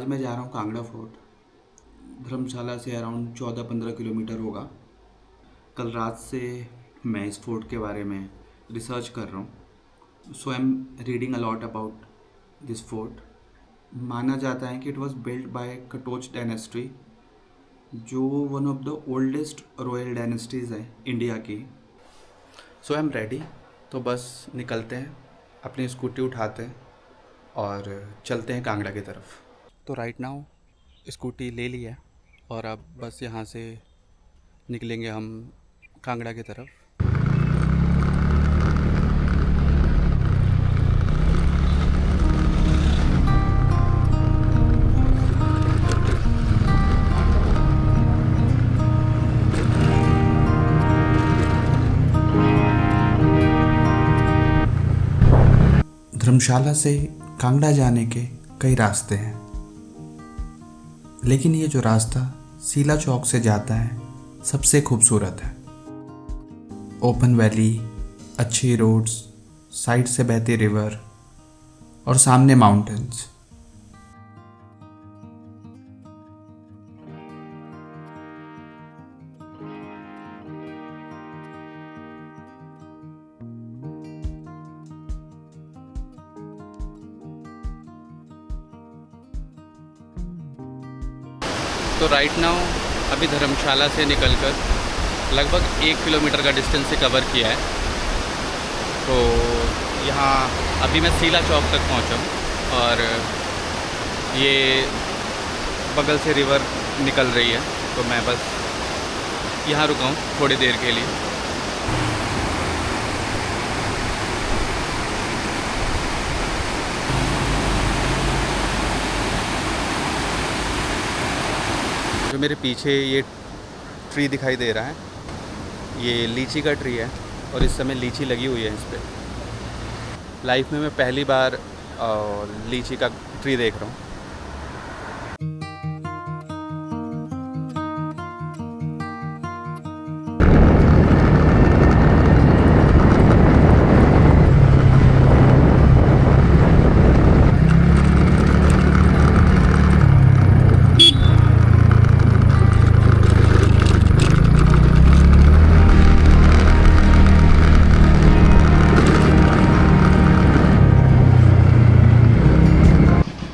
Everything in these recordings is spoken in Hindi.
आज मैं जा रहा हूँ कांगड़ा फोर्ट। धर्मशाला से अराउंड 14-15 किलोमीटर होगा। कल रात से मैं इस फोर्ट के बारे में रिसर्च कर रहा हूँ। So I am reading a lot about this fort. माना जाता है कि it was build by Katoch dynasty, जो one of the oldest royal dynasties है इंडिया की। So I am ready. तो बस निकलते हैं, अपनी स्कूटी उठाते हैं और चलते हैं कांगड़ा की तरफ। तो राइट नाउ स्कूटी ले ली है और अब बस यहाँ से निकलेंगे हम कांगड़ा की तरफ। धर्मशाला से कांगड़ा जाने के कई रास्ते हैं, लेकिन ये जो रास्ता सीला चौक से जाता है सबसे खूबसूरत है। ओपन वैली, अच्छी रोड्स, साइड से बहती रिवर और सामने माउंटेन्स। तो राइट नाउ अभी धर्मशाला से निकलकर लगभग 1 किलोमीटर का डिस्टेंस से कवर किया है। तो यहाँ अभी मैं सीला चौक तक पहुँचा हूँ और ये बगल से रिवर निकल रही है, तो मैं बस यहाँ रुका हूँ थोड़ी देर के लिए। जो मेरे पीछे ये ट्री दिखाई दे रहा है, ये लीची का ट्री है और इस समय लीची लगी हुई है इस पर। लाइफ में मैं पहली बार लीची का ट्री देख रहा हूँ।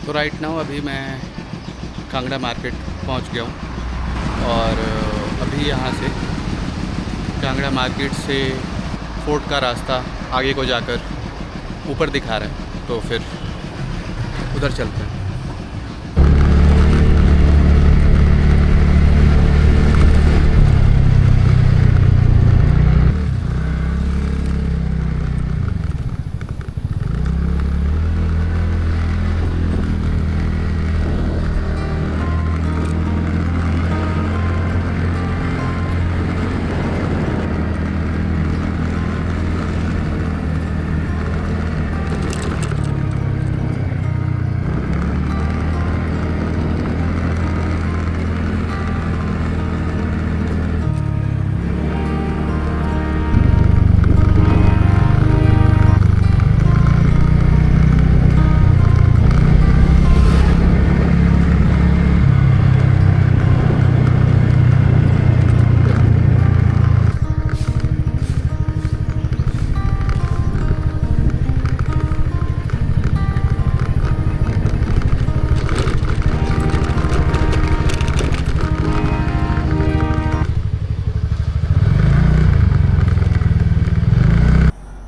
तो राइट नाउ अभी मैं कांगड़ा मार्केट पहुंच गया हूं और अभी यहाँ से कांगड़ा मार्केट से फोर्ट का रास्ता आगे को जाकर ऊपर दिखा रहा है, तो फिर उधर चलते हैं।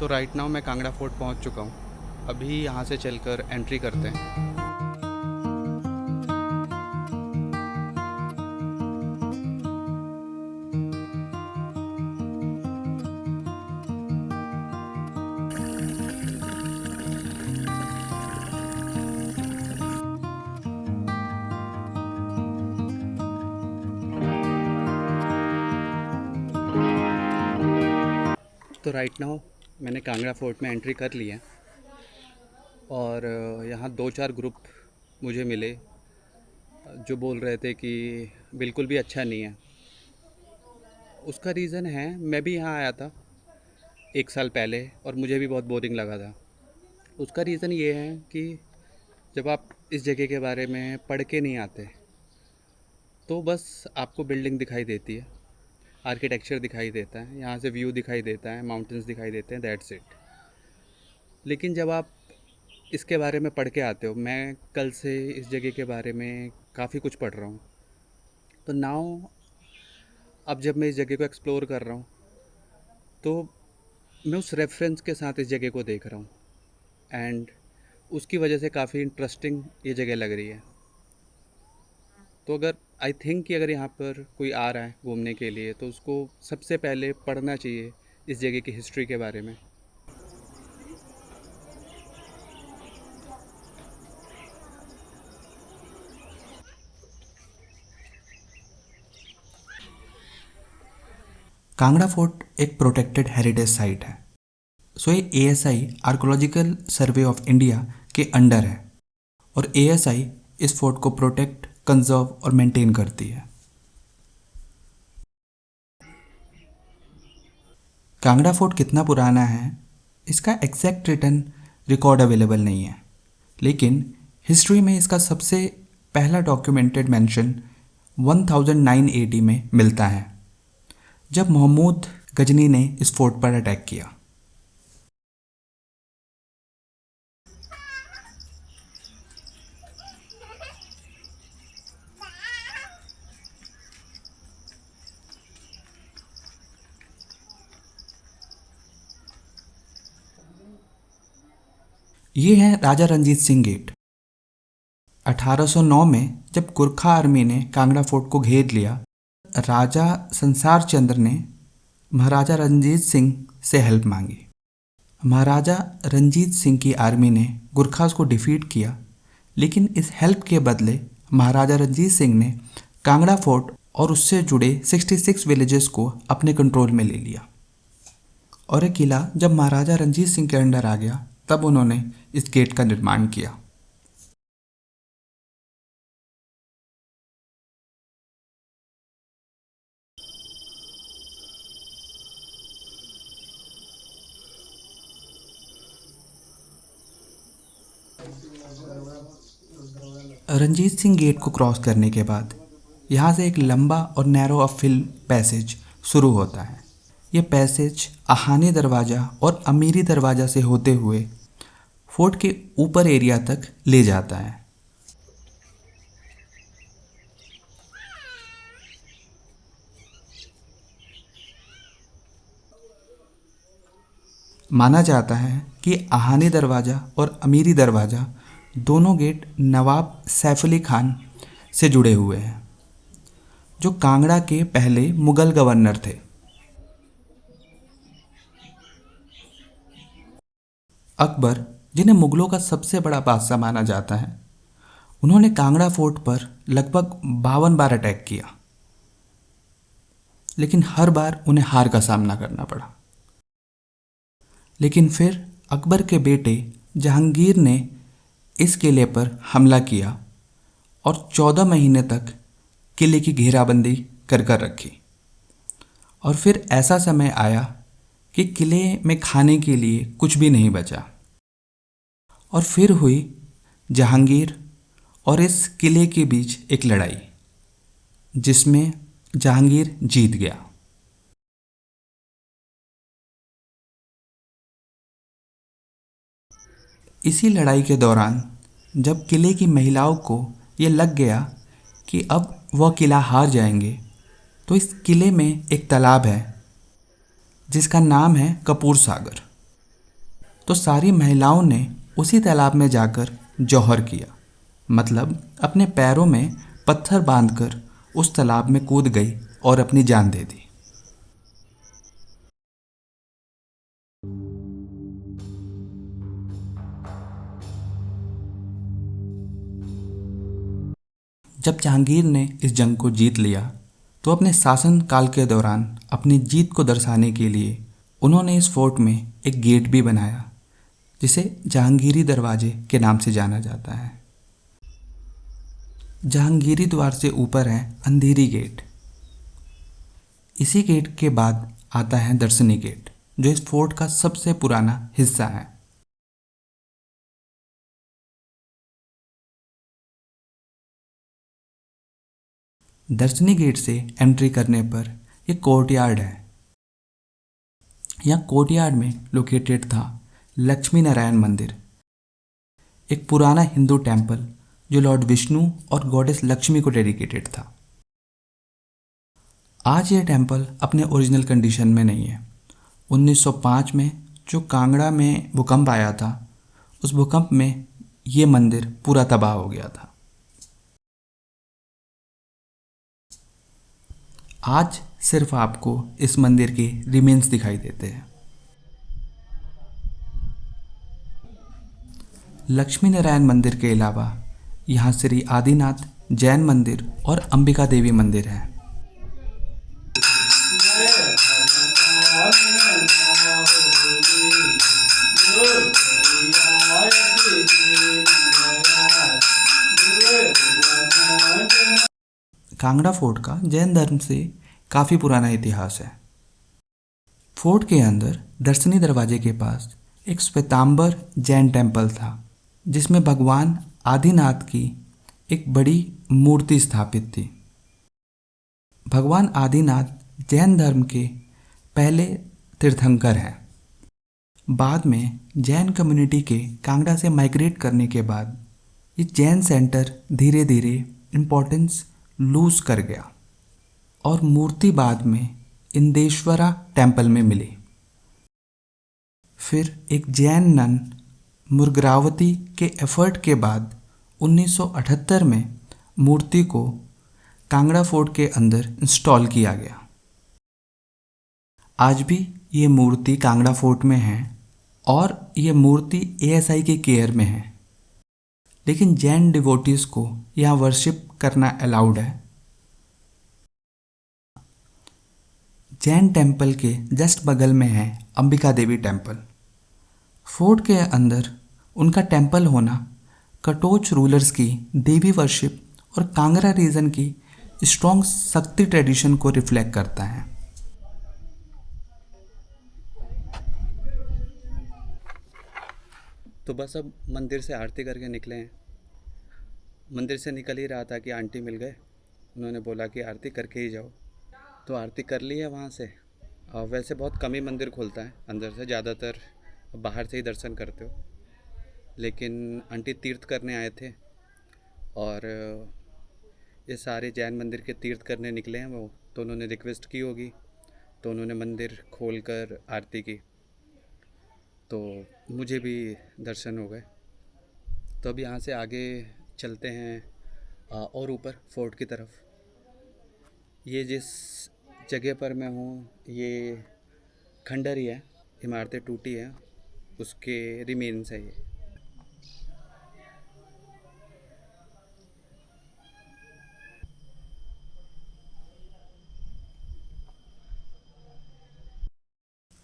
तो राइट नाउ मैं कांगड़ा फोर्ट पहुंच चुका हूं। अभी यहां से चलकर एंट्री करते हैं। तो राइट नाउ मैंने कांगड़ा फोर्ट में एंट्री कर ली है और यहाँ 2-4 ग्रुप मुझे मिले जो बोल रहे थे कि बिल्कुल भी अच्छा नहीं है। उसका रीज़न है, मैं भी यहाँ आया था 1 साल पहले और मुझे भी बहुत बोरिंग लगा था। उसका रीज़न ये है कि जब आप इस जगह के बारे में पढ़ के नहीं आते तो बस आपको बिल्डिंग दिखाई देती है, आर्किटेक्चर दिखाई देता है, यहाँ से व्यू दिखाई देता है, माउंटेन्स दिखाई देते हैं, दैट्स इट। लेकिन जब आप इसके बारे में पढ़ के आते हो, मैं कल से इस जगह के बारे में काफ़ी कुछ पढ़ रहा हूँ, तो नाउ अब जब मैं इस जगह को एक्सप्लोर कर रहा हूँ तो मैं उस रेफरेंस के साथ इस जगह को देख रहा हूँ, एंड उसकी वजह से काफ़ी इंटरेस्टिंग ये जगह लग रही है। तो अगर आई थिंक कि अगर यहाँ पर कोई आ रहा है घूमने के लिए तो उसको सबसे पहले पढ़ना चाहिए इस जगह की हिस्ट्री के बारे में। कांगड़ा फोर्ट एक प्रोटेक्टेड हेरिटेज साइट है। सो ये ASI archaeological survey of India के अंडर है और एएसआई इस फोर्ट को प्रोटेक्ट, कंजर्व और मेंटेन करती है। कांगड़ा फोर्ट कितना पुराना है इसका एग्जैक्ट रिटन रिकॉर्ड अवेलेबल नहीं है, लेकिन हिस्ट्री में इसका सबसे पहला डॉक्यूमेंटेड मेंशन 1009 एडी में मिलता है, जब महमूद गजनी ने इस फोर्ट पर अटैक किया। ये है राजा रंजीत सिंह गेट। 1809 में जब गुरखा आर्मी ने कांगड़ा फोर्ट को घेर लिया, राजा संसार चंद्र ने महाराजा रंजीत सिंह से हेल्प मांगी। महाराजा रंजीत सिंह की आर्मी ने गुरखास को डिफीट किया, लेकिन इस हेल्प के बदले महाराजा रंजीत सिंह ने कांगड़ा फोर्ट और उससे जुड़े 66 विलेजेस को अपने कंट्रोल में ले लिया। और ये किला जब महाराजा रंजीत सिंह के अंडर आ गया तब उन्होंने इस गेट का निर्माण किया। रंजीत सिंह गेट को क्रॉस करने के बाद यहाँ से एक लंबा और नैरो ऑफ फिल पैसेज शुरू होता है। ये पैसेज आहानी दरवाज़ा और अमीरी दरवाज़ा से होते हुए फोर्ट के ऊपर एरिया तक ले जाता है। माना जाता है कि आहानी दरवाज़ा और अमीरी दरवाज़ा दोनों गेट नवाब सैफ अली खान से जुड़े हुए हैं, जो कांगड़ा के पहले मुगल गवर्नर थे। अकबर, जिन्हें मुगलों का सबसे बड़ा बादशाह माना जाता है, उन्होंने कांगड़ा फोर्ट पर लगभग 52 बार अटैक किया, लेकिन हर बार उन्हें हार का सामना करना पड़ा। लेकिन फिर अकबर के बेटे जहांगीर ने इस किले पर हमला किया और 14 महीने तक किले की घेराबंदी कर कर रखी। और फिर ऐसा समय आया कि किले में खाने के लिए कुछ भी नहीं बचा, और फिर हुई जहांगीर और इस किले के बीच एक लड़ाई, जिसमें जहांगीर जीत गया। इसी लड़ाई के दौरान जब किले की महिलाओं को ये लग गया कि अब वह किला हार जाएंगे, तो इस किले में एक तालाब है जिसका नाम है कपूर सागर। तो सारी महिलाओं ने उसी तालाब में जाकर जौहर किया, मतलब अपने पैरों में पत्थर बांधकर उस तालाब में कूद गई और अपनी जान दे दी। जब जहांगीर ने इस जंग को जीत लिया तो अपने शासन काल के दौरान अपनी जीत को दर्शाने के लिए उन्होंने इस फोर्ट में एक गेट भी बनाया, जिसे जहांगीरी दरवाजे के नाम से जाना जाता है। जहांगीरी द्वार से ऊपर है अंधेरी गेट। इसी गेट के बाद आता है दर्शनी गेट, जो इस फोर्ट का सबसे पुराना हिस्सा है। दर्शनी गेट से एंट्री करने पर एक कोर्टयार्ड है। यहाँ कोर्टयार्ड में लोकेटेड था लक्ष्मी नारायण मंदिर, एक पुराना हिंदू टेम्पल जो लॉर्ड विष्णु और गॉडेस लक्ष्मी को डेडिकेटेड था। आज ये टेम्पल अपने ओरिजिनल कंडीशन में नहीं है। 1905 में जो कांगड़ा में भूकंप आया था, उस भूकंप में ये मंदिर पूरा तबाह हो गया था। आज सिर्फ आपको इस मंदिर के रिमेन्स दिखाई देते हैं। लक्ष्मी नारायण मंदिर के अलावा यहाँ श्री आदिनाथ जैन मंदिर और अंबिका देवी मंदिर है। कांगड़ा फोर्ट का जैन धर्म से काफ़ी पुराना इतिहास है। फोर्ट के अंदर दर्शनी दरवाजे के पास एक श्वेतांबर जैन टेम्पल था, जिसमें भगवान आदिनाथ की एक बड़ी मूर्ति स्थापित थी। भगवान आदिनाथ जैन धर्म के पहले तीर्थंकर हैं। बाद में जैन कम्युनिटी के कांगड़ा से माइग्रेट करने के बाद ये जैन सेंटर धीरे धीरे इम्पोर्टेंस लूज कर गया और मूर्ति बाद में इंदेश्वरा टेम्पल में मिली। फिर एक जैन नन मुर्गरावती के एफर्ट के बाद 1978 में मूर्ति को कांगड़ा फोर्ट के अंदर इंस्टॉल किया गया। आज भी ये मूर्ति कांगड़ा फोर्ट में है और ये मूर्ति एएसआई के केयर में है, लेकिन जैन डिवोटीज को यहाँ वर्शिप करना अलाउड है। जैन टेम्पल के जस्ट बगल में है अंबिका देवी टेम्पल। फोर्ट के अंदर उनका टेम्पल होना कटोच रूलर्स की देवी वर्शिप और कांगड़ा रीजन की स्ट्रॉन्ग शक्ति ट्रेडिशन को रिफ्लेक्ट करता है। तो बस अब मंदिर से आरती करके निकले हैं। मंदिर से निकल ही रहा था कि आंटी मिल गए। उन्होंने बोला कि आरती करके ही जाओ, तो आरती कर ली है वहाँ से। वैसे बहुत कम ही मंदिर खुलता है अंदर से, ज़्यादातर बाहर से ही दर्शन करते हो। लेकिन आंटी तीर्थ करने आए थे और ये सारे जैन मंदिर के तीर्थ करने निकले हैं वो, तो उन्होंने रिक्वेस्ट की होगी, तो उन्होंने मंदिर खोल कर आरती की, तो मुझे भी दर्शन हो गए। तो अब यहाँ से आगे चलते हैं और ऊपर फोर्ट की तरफ। ये जिस जगह पर मैं हूँ ये खंडर ही है, इमारतें टूटी हैं, उसके रिमेन्स है ये।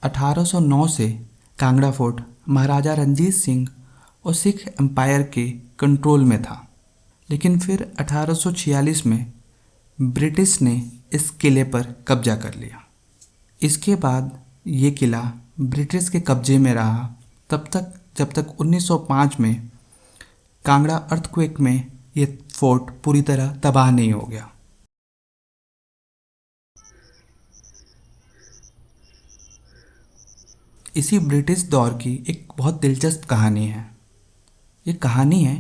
अठारह सौ 9 से कांगड़ा फोर्ट महाराजा रंजीत सिंह और सिख एम्पायर के कंट्रोल में था, लेकिन फिर 1846 में ब्रिटिश ने इस किले पर कब्जा कर लिया। इसके बाद ये किला ब्रिटिश के कब्जे में रहा तब तक जब तक 1905 में कांगड़ा अर्थक्वेक में ये फोर्ट पूरी तरह तबाह नहीं हो गया। इसी ब्रिटिश दौर की एक बहुत दिलचस्प कहानी है। ये कहानी है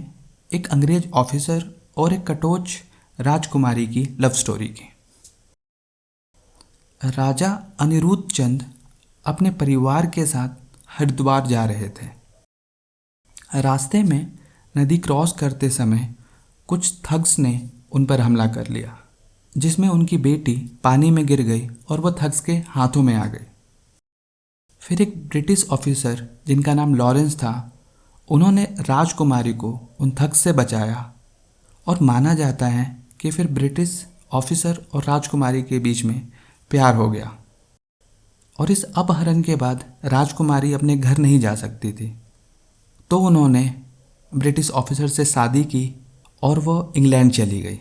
एक अंग्रेज ऑफिसर और एक कटोच राजकुमारी की लव स्टोरी की। राजा अनिरुद्ध चंद अपने परिवार के साथ हरिद्वार जा रहे थे। रास्ते में नदी क्रॉस करते समय कुछ थग्स ने उन पर हमला कर लिया, जिसमें उनकी बेटी पानी में गिर गई और वह थग्स के हाथों में आ गई। फिर एक ब्रिटिश ऑफिसर जिनका नाम लॉरेंस था, उन्होंने राजकुमारी को उन थग्स से बचाया और माना जाता है कि फिर ब्रिटिश ऑफिसर और राजकुमारी के बीच में प्यार हो गया और इस अपहरण के बाद राजकुमारी अपने घर नहीं जा सकती थी, तो उन्होंने ब्रिटिश ऑफिसर से शादी की और वो इंग्लैंड चली गई।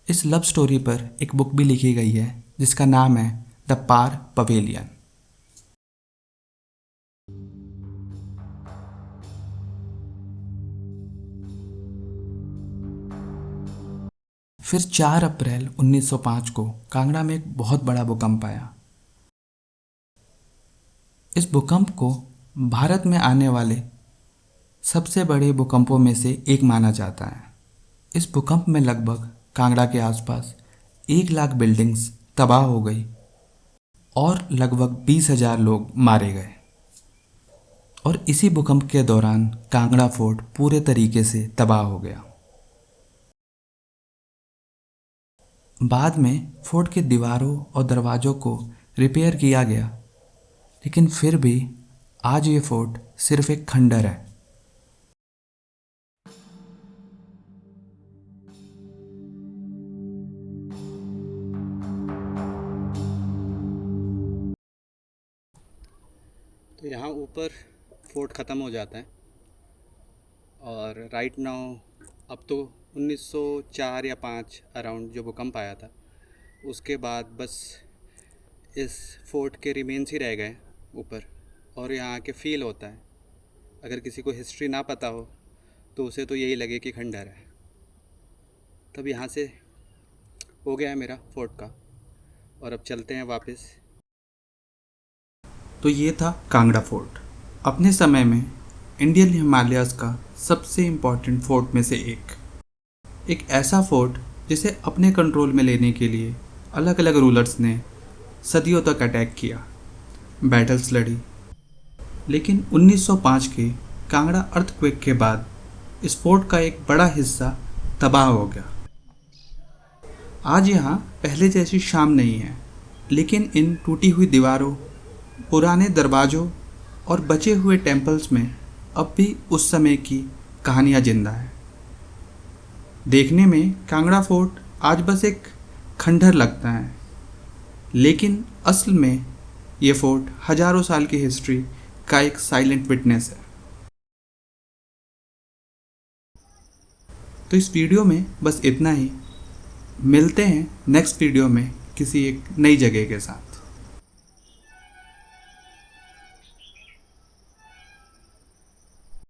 इस लव स्टोरी पर एक बुक भी लिखी गई है जिसका नाम है द पार पवेलियन। फिर 4 अप्रैल 1905 को कांगड़ा में एक बहुत बड़ा भूकंप आया। इस भूकंप को भारत में आने वाले सबसे बड़े भूकंपों में से एक माना जाता है। इस भूकंप में लगभग कांगड़ा के आसपास 1 लाख बिल्डिंग्स तबाह हो गई और लगभग 20,000 लोग मारे गए। और इसी भूकंप के दौरान कांगड़ा फोर्ट पूरे तरीके से तबाह हो गया। बाद में फोर्ट के दीवारों और दरवाज़ों को रिपेयर किया गया, लेकिन फिर भी आज ये फोर्ट सिर्फ एक खंडर है। तो यहाँ ऊपर फोर्ट ख़त्म हो जाता है और राइट नाउ अब तो 1904 या 5 अराउंड जो भूकंप आया था उसके बाद बस इस फोर्ट के रिमेन्स ही रह गए ऊपर। और यहाँ के फील होता है, अगर किसी को हिस्ट्री ना पता हो तो उसे तो यही लगे कि खंडर है। तब यहाँ से हो गया है मेरा फोर्ट का, और अब चलते हैं वापस। तो ये था कांगड़ा फोर्ट, अपने समय में इंडियन हिमालयाज़ का सबसे इम्पॉर्टेंट फोर्ट में से एक ऐसा फोर्ट जिसे अपने कंट्रोल में लेने के लिए अलग अलग रूलर्स ने सदियों तक अटैक किया, बैटल्स लड़ी, लेकिन 1905 के कांगड़ा अर्थक्वेक के बाद इस फोर्ट का एक बड़ा हिस्सा तबाह हो गया। आज यहाँ पहले जैसी शाम नहीं है, लेकिन इन टूटी हुई दीवारों, पुराने दरवाज़ों और बचे हुए टेम्पल्स में अब भी उस समय की कहानियाँ जिंदा है। देखने में कांगड़ा फोर्ट आज बस एक खंडर लगता है, लेकिन असल में ये फोर्ट हजारों साल की हिस्ट्री का एक साइलेंट विटनेस है। तो इस वीडियो में बस इतना ही। मिलते हैं नेक्स्ट वीडियो में किसी एक नई जगह के साथ।